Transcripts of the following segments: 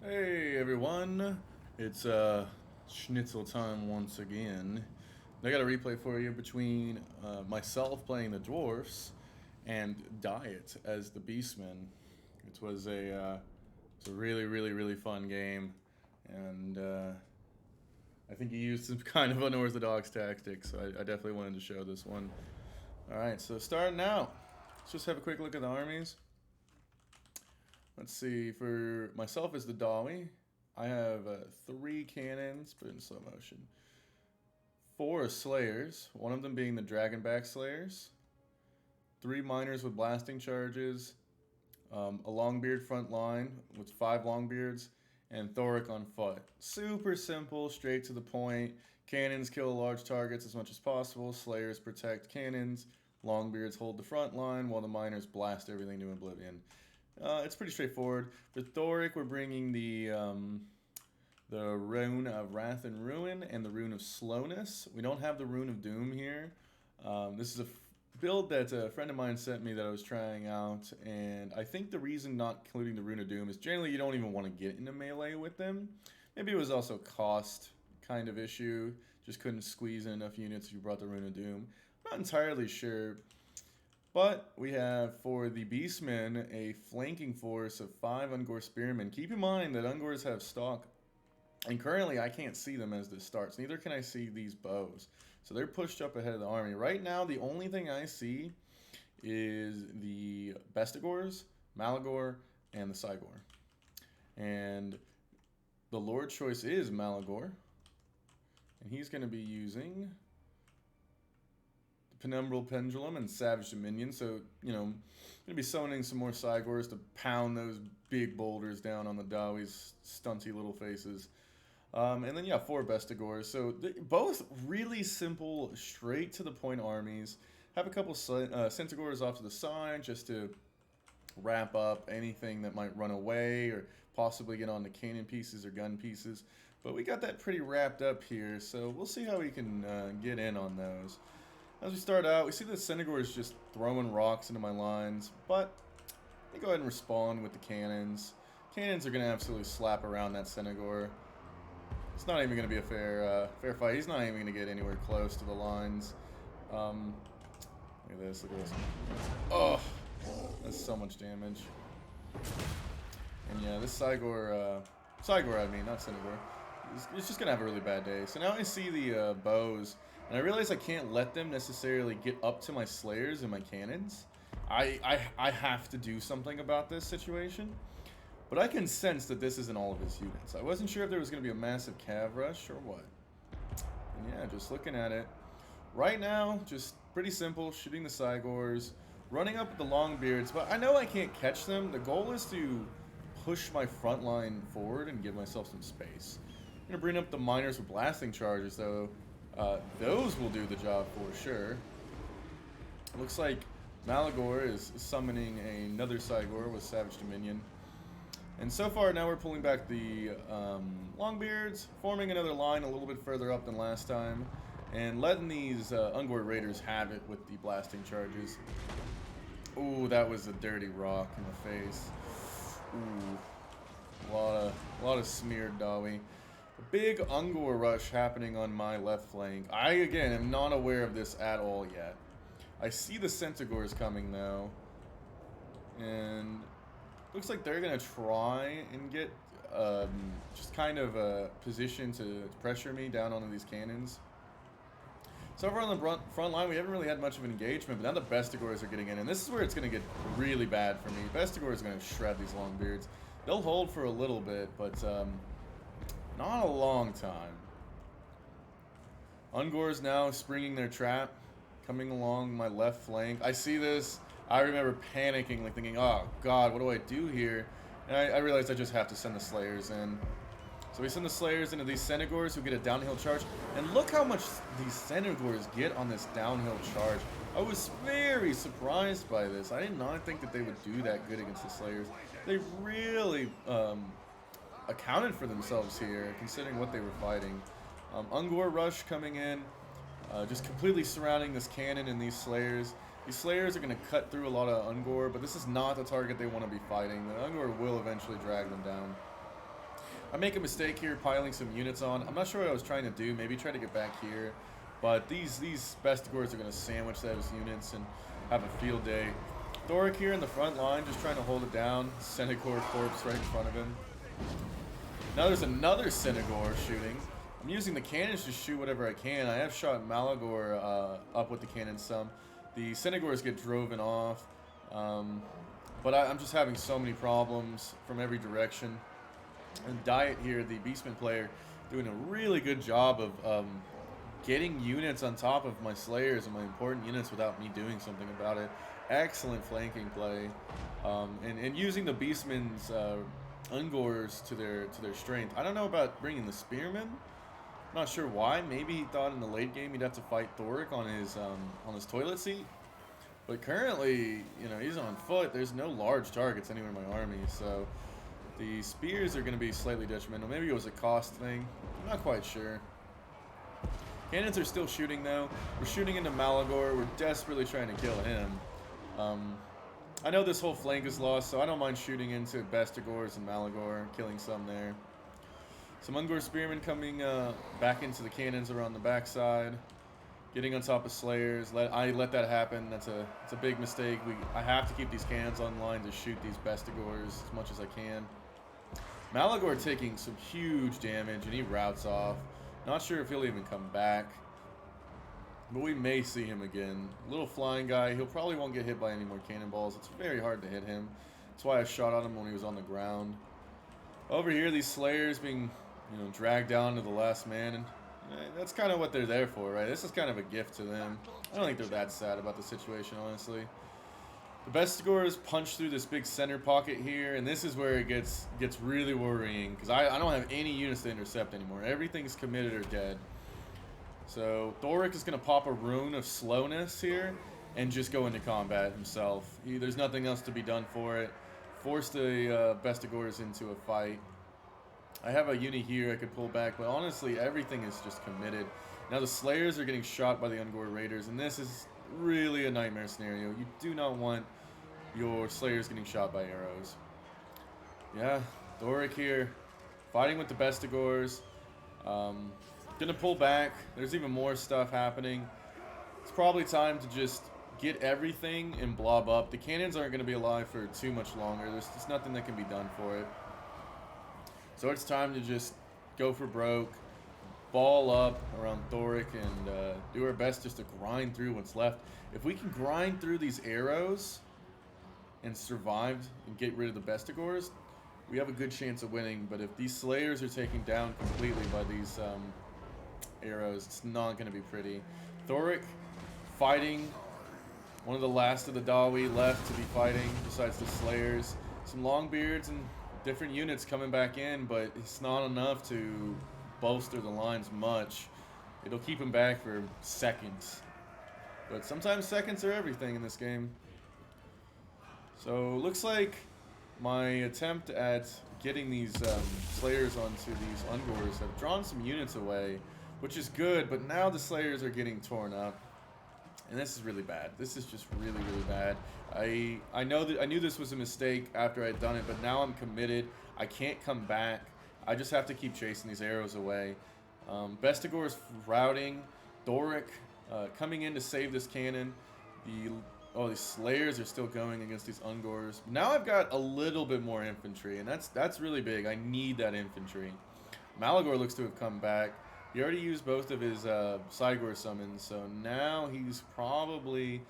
Hey everyone, it's Schnitzel time once again. I got a replay for you between myself playing the dwarfs and Diet as the Beastmen. It was a really fun game, and I think he used some kind of unorthodox tactics. So I definitely wanted to show this one. All right, so starting out, let's just have a quick look at the armies. Let's see, for myself as the Dawi, I have 3 cannons, but in slow motion. 4 Slayers, one of them being the Dragonback Slayers. 3 Miners with blasting charges. A Longbeard front line with 5 Longbeards. And Thoric on foot. Super simple, straight to the point. Cannons kill large targets as much as possible. Slayers protect cannons. Longbeards hold the front line while the Miners blast everything to oblivion. It's pretty straightforward. For Thoric, we're bringing the Rune of Wrath and Ruin and the Rune of Slowness. We don't have the Rune of Doom here. This is a build that a friend of mine sent me that I was trying out, and I think the reason not including the Rune of Doom is generally you don't even want to get into melee with them. Maybe it was also cost kind of issue. Just couldn't squeeze in enough units if you brought the Rune of Doom. I'm not entirely sure. But we have, for the Beastmen, a flanking force of 5 Ungor Spearmen. Keep in mind that Ungors have stock, and currently I can't see them as this starts. Neither can I see these bows. So they're pushed up ahead of the army. Right now, the only thing I see is the Bestigors, Malagor, and the Cygor. And the Lord choice is Malagor. And he's going to be using Penumbral Pendulum and Savage Dominion, so, you know, I'm going to be summoning some more Cygors to pound those big boulders down on the Dawi's stunty little faces. And then, yeah, 4 Bestigors. So, both really simple, straight to the point armies. Have a couple Centaurs off to the side just to wrap up anything that might run away or possibly get on the cannon pieces or gun pieces. But we got that pretty wrapped up here, so we'll see how we can get in on those. As we start out, we see the Centaur is just throwing rocks into my lines, but they go ahead and respond with the cannons. Cannons are going to absolutely slap around that Centaur. It's not even going to be a fair fight. He's not even going to get anywhere close to the lines. Look at this, look at this. Oh, that's so much damage. And yeah, this Cygor, I mean, not Centaur, it's just going to have a really bad day. So now I see the bows. And I realize I can't let them necessarily get up to my Slayers and my cannons. I have to do something about this situation. But I can sense that this isn't all of his units. I wasn't sure if there was going to be a massive cav rush or what. And yeah, just looking at it. Right now, just pretty simple, shooting the Cygors, running up with the Longbeards. But I know I can't catch them. The goal is to push my front line forward and give myself some space. I'm going to bring up the Miners with blasting charges, though. Those will do the job for sure. Looks like Malagor is summoning another Cygor with Savage Dominion. And so far, now we're pulling back the Longbeards, forming another line a little bit further up than last time, and letting these Ungor Raiders have it with the blasting charges. Ooh, that was a dirty rock in the face. Ooh, a lot of smeared Dawi. Big Ungor rush happening on my left flank. I, again, am not aware of this at all yet. I see the Centaurs coming, though. And looks like they're going to try and get just kind of a position to pressure me down onto these cannons. So over on the front line, we haven't really had much of an engagement, but now the Bestigors are getting in. And this is where it's going to get really bad for me. Bestigors are going to shred these Longbeards. They'll hold for a little bit, but not a long time. Ungor's now springing their trap, coming along my left flank. I see this. I remember panicking, like thinking, oh god, what do I do here? And I realized I just have to send the Slayers in. So we send the Slayers into these Centaurs who get a downhill charge. And look how much these Centaurs get on this downhill charge. I was very surprised by this. I did not think that they would do that good against the Slayers. They really accounted for themselves here, considering what they were fighting. Ungor Rush coming in, just completely surrounding this cannon and these Slayers. These Slayers are going to cut through a lot of Ungor, but this is not the target they want to be fighting. The Ungor will eventually drag them down. I make a mistake here piling some units on. I'm not sure what I was trying to do. Maybe try to get back here. But these Bestigors are going to sandwich those units and have a field day. Thoric here in the front line, just trying to hold it down. Senegor corpse right in front of him. Now there's another Senegor shooting. I'm using the cannons to shoot whatever I can. I have shot Malagor up with the cannons some. The Senegors get driven off. But I'm just having so many problems from every direction. And Diet here, the Beastman player, doing a really good job of getting units on top of my Slayers and my important units without me doing something about it. Excellent flanking play. And using the Beastman's Ungors to their strength. I don't know about bringing the Spearmen. I'm not sure why. Maybe he thought in the late game he'd have to fight Thoric on his toilet seat. But currently, you know, he's on foot. There's no large targets anywhere in my army, so the spears are going to be slightly detrimental. Maybe it was a cost thing. I'm not quite sure. Cannons are still shooting, though. We're shooting into Malagor. We're desperately trying to kill him. I know this whole flank is lost, so I don't mind shooting into Bestigors and Malagor, killing some there. Some Ungor Spearmen coming back into the cannons around the backside. Getting on top of Slayers. I let that happen. It's a big mistake. I have to keep these cannons online to shoot these Bestigors as much as I can. Malagor taking some huge damage, and he routes off. Not sure if he'll even come back. But we may see him again. Little flying guy. He'll probably won't get hit by any more cannonballs. It's very hard to hit him. That's why I shot at him when he was on the ground. Over here, these Slayers being, you know, dragged down to the last man. And that's kind of what they're there for, right? This is kind of a gift to them. I don't think they're that sad about the situation, honestly. The Bestigors punch through this big center pocket here, and this is where it gets really worrying, because I don't have any units to intercept anymore. Everything's committed or dead. So Thoric is going to pop a rune of slowness here and just go into combat himself. There's nothing else to be done for it. Force the Bestigors into a fight. I have a unit here I could pull back, but honestly, everything is just committed. Now the Slayers are getting shot by the Ungor Raiders, and this is really a nightmare scenario. You do not want your Slayers getting shot by arrows. Yeah, Thoric here, fighting with the Bestigors. Gonna pull back. There's even more stuff happening. It's probably time to just get everything and blob up. The cannons aren't gonna be alive for too much longer. There's just nothing that can be done for it. So it's time to just go for broke, ball up around Thoric, and do our best just to grind through what's left. If we can grind through these arrows and survive and get rid of the Bestigors, we have a good chance of winning. But if these Slayers are taken down completely by these arrows, it's not going to be pretty. Thoric fighting, one of the last of the Dawi left to be fighting besides the Slayers. Some Longbeards and different units coming back in, but it's not enough to bolster the lines much. It'll keep him back for seconds. But sometimes seconds are everything in this game. So looks like my attempt at getting these Slayers onto these Ungors have drawn some units away, which is good, but now the Slayers are getting torn up. And this is really bad. This is just really, really bad. I knew this was a mistake after I'd done it, but now I'm committed. I can't come back. I just have to keep chasing these arrows away. Bestigor's routing. Thoric coming in to save this cannon. These Slayers are still going against these Ungors. Now I've got a little bit more infantry, and that's really big. I need that infantry. Malagor looks to have come back. He already used both of his Cygor summons, so now he's probably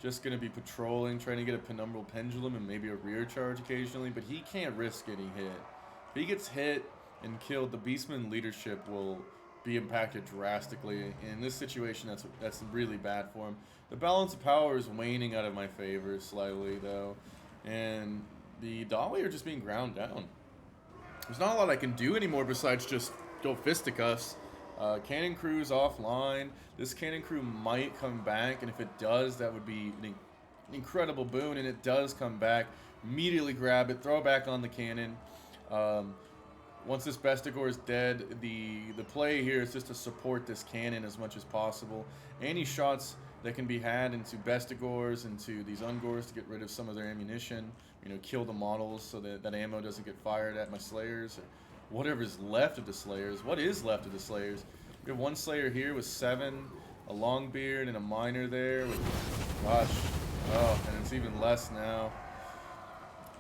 just going to be patrolling, trying to get a Penumbral Pendulum and maybe a rear charge occasionally, but he can't risk getting hit. If he gets hit and killed, the Beastman leadership will be impacted drastically. In this situation, that's really bad for him. The balance of power is waning out of my favor slightly, though, and the Dawi are just being ground down. There's not a lot I can do anymore besides just go fisticuffs. Cannon crew's offline. This cannon crew might come back, and if it does, that would be an incredible boon, and it does come back. Immediately grab it, throw it back on the cannon. Once this Bestigor is dead, the play here is just to support this cannon as much as possible. Any shots that can be had into Bestigors, into these Ungors to get rid of some of their ammunition, you know, kill the models so that ammo doesn't get fired at my Slayers. whatever's left of the Slayers. What is left of the Slayers? We have one Slayer here with 7, a Longbeard, and a Miner there with, gosh, oh, and it's even less now.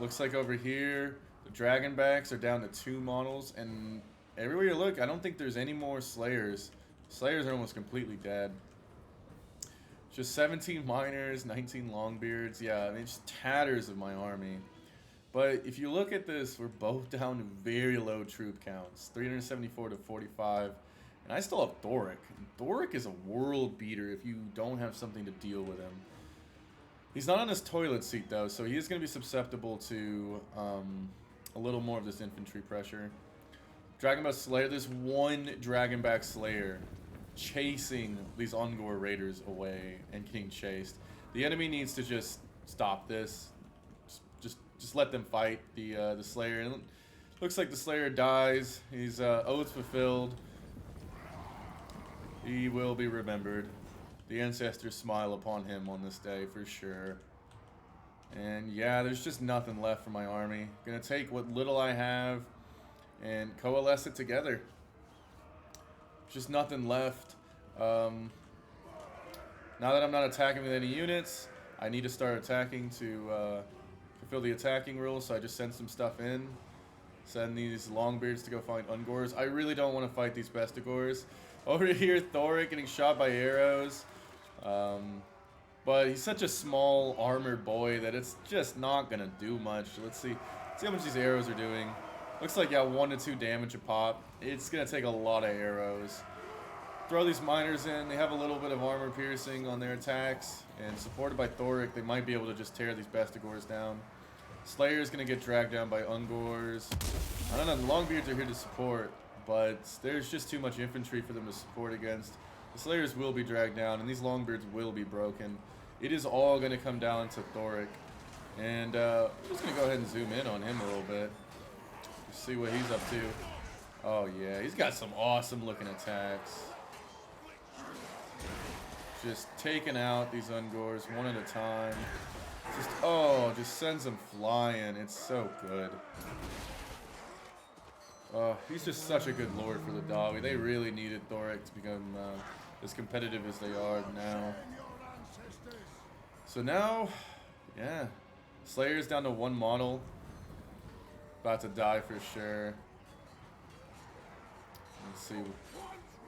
Looks like over here, the Dragonbacks are down to 2 models, and everywhere you look, I don't think there's any more Slayers. Slayers are almost completely dead. Just 17 Miners, 19 Longbeards. Yeah, I mean, just tatters of my army. But if you look at this, we're both down to very low troop counts, 374 to 45. And I still have Thoric. Thoric is a world beater if you don't have something to deal with him. He's not on his toilet seat, though, so he is going to be susceptible to a little more of this infantry pressure. Dragonback Slayer, there's one Dragonback Slayer chasing these Ungor Raiders away and getting chased. The enemy needs to just stop this. Just let them fight the Slayer. And it looks like the Slayer dies. He's oath fulfilled. He will be remembered. The ancestors smile upon him on this day for sure. And yeah, there's just nothing left for my army. Gonna take what little I have and coalesce it together. Just nothing left. Now that I'm not attacking with any units, I need to start attacking to fulfill the attacking rules, so I just send some stuff in. Send these Longbeards to go find Ungors. I really don't want to fight these Bestigors. Over here, Thoric getting shot by arrows. But he's such a small armored boy that it's just not going to do much. Let's see how much these arrows are doing. Looks like, yeah, 1 to 2 damage a pop. It's going to take a lot of arrows. Throw these Miners in. They have a little bit of armor piercing on their attacks. And supported by Thoric, they might be able to just tear these Bestigors down. Slayer's going to get dragged down by Ungors. I don't know, the Longbeards are here to support, but there's just too much infantry for them to support against. The Slayers will be dragged down, and these Longbeards will be broken. It is all going to come down to Thoric. And I'm just going to go ahead and zoom in on him a little bit. See what he's up to. Oh yeah, he's got some awesome looking attacks. Just taking out these Ungors one at a time. Just sends them flying. It's so good. He's just such a good lord for the Dawi. They really needed Thoric to become as competitive as they are now. So now, yeah, Slayer's down to 1 model. About to die for sure. Let's see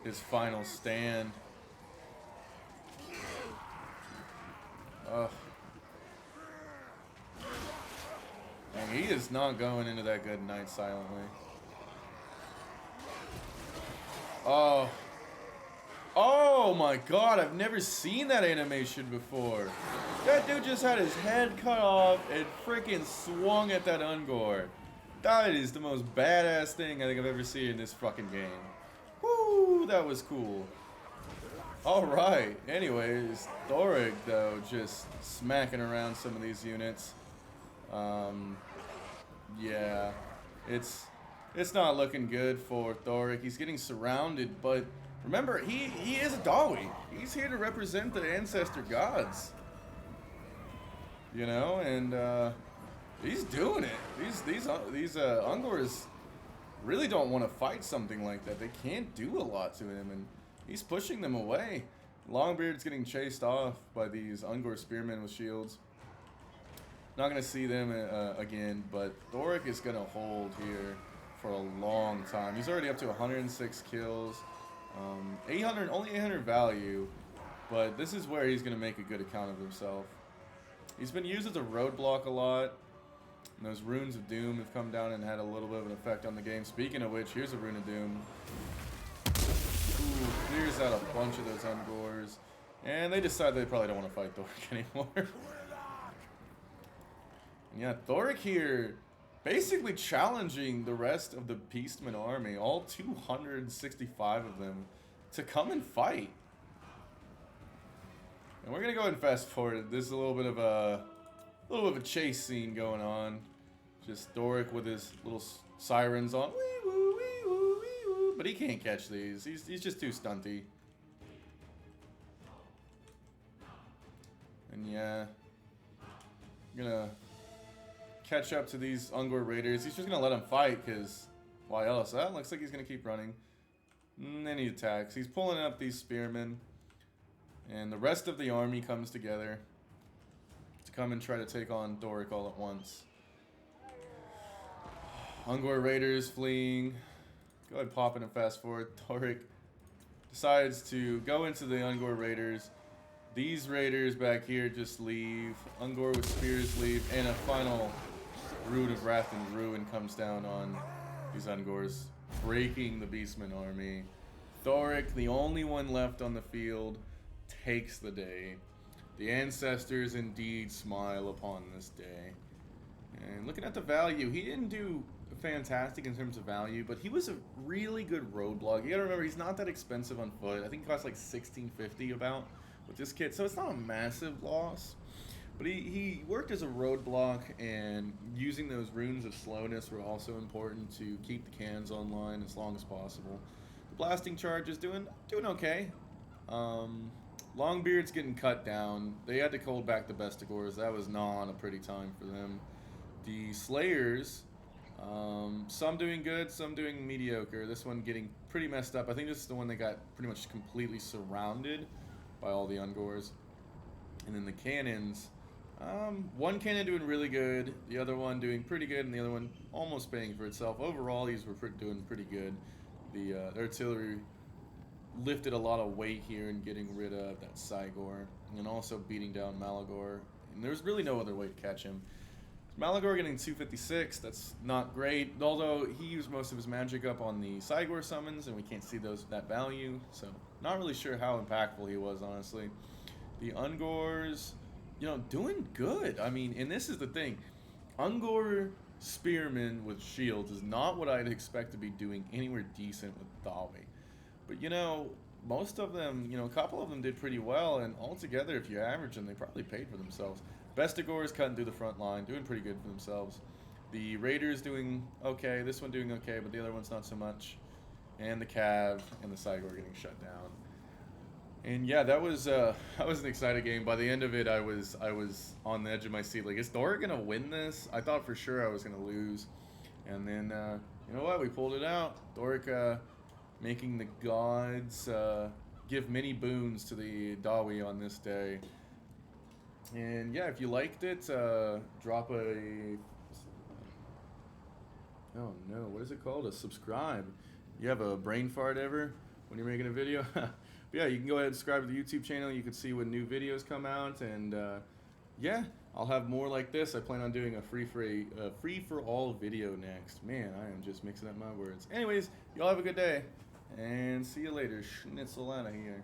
his final stand. And he is not going into that good night silently. Oh my god, I've never seen that animation before. That dude just had his head cut off and freaking swung at that Ungor. That is the most badass thing I think I've ever seen in this fucking game. Woo, that was cool. Alright, anyways, Thoric, though, just smacking around some of these units. Yeah, it's not looking good for Thoric. He's getting surrounded, but remember, he is a Dawi. He's here to represent the ancestor gods. You know, and he's doing it. These Ungors really don't want to fight something like that. They can't do a lot to him, and he's pushing them away. Longbeard's getting chased off by these Ungor spearmen with shields. Not going to see them again, but Thoric is going to hold here for a long time. He's already up to 106 kills. 800, only 800 value, but this is where he's going to make a good account of himself. He's been used as a roadblock a lot. And those Runes of Doom have come down and had a little bit of an effect on the game. Speaking of which, here's a Rune of Doom. Ooh, clears out a bunch of those Ungors. And they decide they probably don't want to fight Thoric anymore. And yeah, Thoric here basically challenging the rest of the Beastman army, all 265 of them, to come and fight. And we're gonna go ahead and fast forward. There's a little bit of a chase scene going on. Just Thoric with his little sirens on, wee woo, wee woo, wee woo. But he can't catch these. He's just too stunty. And yeah, I'm gonna catch up to these Ungor Raiders. He's just gonna let them fight because, Why else? That looks like he's going to keep running. And then he attacks. He's pulling up these spearmen. And the rest of the army comes together to come and try to take on Doric all at once. Ungor Raiders fleeing. Go ahead, pop in and fast forward. Doric decides to go into the Ungor Raiders. These Raiders back here just leave. Ungor with spears leave. And a final Root of Wrath and Ruin comes down on these Ungors, breaking the Beastman army. Doric, the only one left on the field, takes the day. The ancestors indeed smile upon this day. And looking at the value, he didn't do fantastic in terms of value, but he was a really good roadblock. You gotta remember, he's not that expensive on foot. I think he costs like $16.50 about with this kit, so it's not a massive loss. But he worked as a roadblock, and using those runes of slowness were also important to keep the cans online as long as possible. The blasting charge is doing okay. Longbeard's getting cut down. They had to hold back the Bestigors. That was not a pretty time for them. The Slayers, some doing good, some doing mediocre. This one getting pretty messed up. I think this is the one that got pretty much completely surrounded by all the Ungors. And then the cannons, one cannon doing really good, the other one doing pretty good, and the other one almost paying for itself. Overall, these were doing pretty good. The artillery lifted a lot of weight here in getting rid of that Cygor, and also beating down Malagor. And there's really no other way to catch him. Malagor getting 256, that's not great, although he used most of his magic up on the Cygor summons, and we can't see that value, so not really sure how impactful he was, honestly. The Ungors, doing good. I mean, and this is the thing. Ungor Spearmen with shields is not what I'd expect to be doing anywhere decent with Dawi. But, most of them, a couple of them did pretty well, and altogether, if you average them, they probably paid for themselves. Bestigors cutting through the front line, doing pretty good for themselves. The Raiders doing okay, this one doing okay, but the other one's not so much. And the Cav and the Cygor getting shut down. And yeah, that was an exciting game. By the end of it, I was on the edge of my seat. Like, is Doric gonna win this? I thought for sure I was gonna lose. And then, you know what? We pulled it out. Doric making the gods give many boons to the Dawi on this day. And yeah, if you liked it, drop a... Oh no, what is it called? A subscribe. You have a brain fart ever when you're making a video? But yeah, you can go ahead and subscribe to the YouTube channel. You can see when new videos come out. And yeah, I'll have more like this. I plan on doing a free-for-all video next. Man, I am just mixing up my words. Anyways, y'all have a good day. And see you later. Schnitzel out of here.